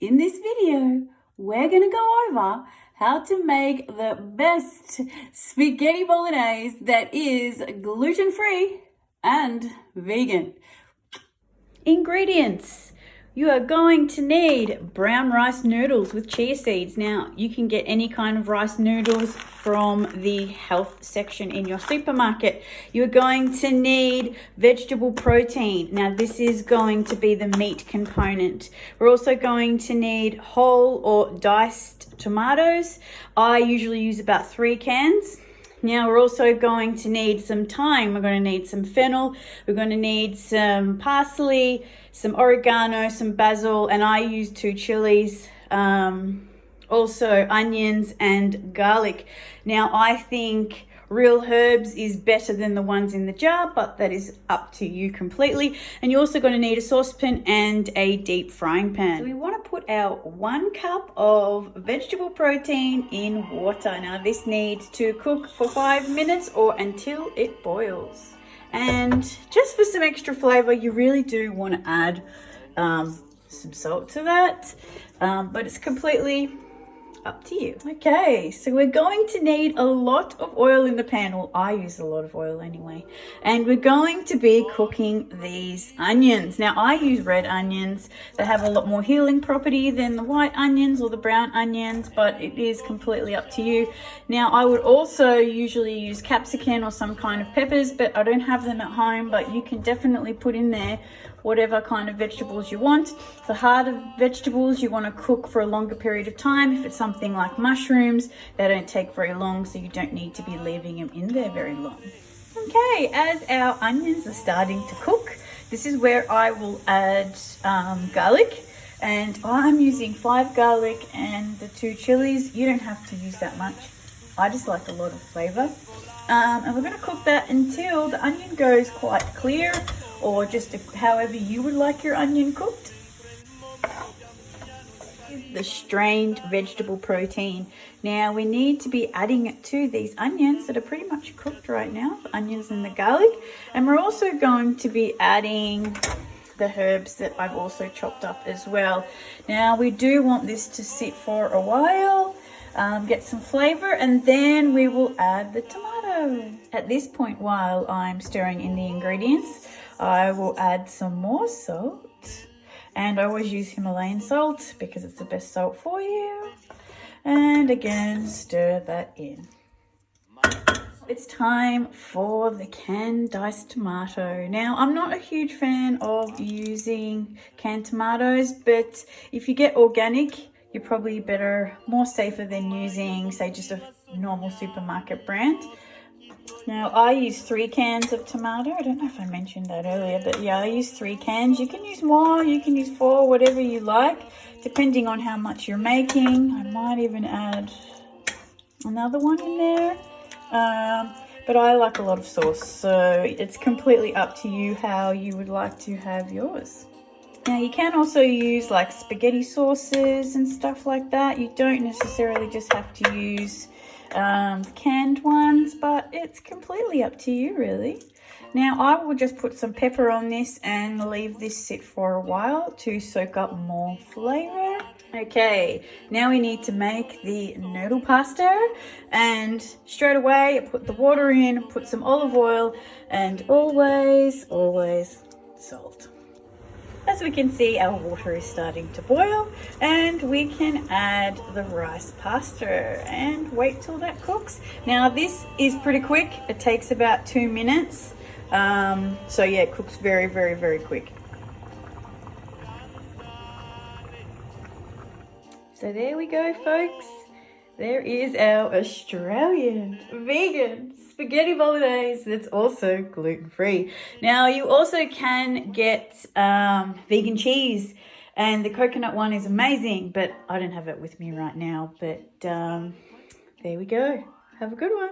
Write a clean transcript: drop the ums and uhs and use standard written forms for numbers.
In this video, we're going to go over how to make the best spaghetti bolognese that is gluten-free and vegan. Ingredients. You are going to need brown rice noodles with chia seeds. Now, you can get any kind of rice noodles from the health section in your supermarket. You're going to need vegetable protein. Now, this is going to be the meat component. We're also going to need whole or diced tomatoes. I usually use about 3 cans. Now we're also going to need some thyme, we're going to need some fennel, we're going to need some parsley, some oregano, some basil, and I use 2 chilies, also onions and garlic. Now I think real herbs is better than the ones in the jar, but that is up to you completely. And you're also going to need a saucepan and a deep frying pan. So we want to put our 1 cup of vegetable protein in water. Now this needs to cook for 5 minutes or until it boils. And just for some extra flavor, you really do want to add some salt to that, but it's completely up to you. Okay, so we're going to need a lot of oil in the pan. Well, I use a lot of oil anyway. And we're going to be cooking these onions. Now, I use red onions. They have a lot more healing property than the white onions or the brown onions, but it is completely up to you. Now, I would also usually use capsicum or some kind of peppers, but I don't have them at home, but you can definitely put in there whatever kind of vegetables you want. The harder vegetables you want to cook for a longer period of time. If it's something like mushrooms, they don't take very long, so you don't need to be leaving them in there very long. Okay, as our onions are starting to cook, this is where I will add garlic, and I'm using 5 garlic and the 2 chilies. You don't have to use that much. I just like a lot of flavor. And we're going to cook that until the onion goes quite clear, or just however you would like your onion cooked. The strained vegetable protein. Now we need to be adding it to these onions that are pretty much cooked right now, the onions and the garlic. And we're also going to be adding the herbs that I've also chopped up as well. Now we do want this to sit for a while, get some flavor, and then we will add the tomato. At this point, while I'm stirring in the ingredients, I will add some more salt. And I always use Himalayan salt because it's the best salt for you. And again, stir that in. It's time for the canned diced tomato. Now, I'm not a huge fan of using canned tomatoes, but if you get organic, you're probably more safer than using, say, just a normal supermarket brand. Now, I use 3 cans of tomato. I don't know if I mentioned that earlier, but yeah, I use 3 cans. You can use more, you can use 4, whatever you like, depending on how much you're making. I might even add another one in there. But I like a lot of sauce, so it's completely up to you how you would like to have yours. Now, you can also use like spaghetti sauces and stuff like that. You don't necessarily just have to use canned ones, but it's completely up to you, really. Now, I will just put some pepper on this and leave this sit for a while to soak up more flavor. Okay, now we need to make the noodle pasta, and straight away I put the water in, put some olive oil, and always salt. As we can see, our water is starting to boil, and we can add the rice pasta and wait till that cooks. Now, this is pretty quick. It takes about 2 minutes. So yeah, it cooks very, very, very quick. So there we go, folks. There is our Australian vegan spaghetti bolognese that's also gluten-free. Now, you also can get vegan cheese, and the coconut one is amazing, but I don't have it with me right now. But there we go. Have a good one.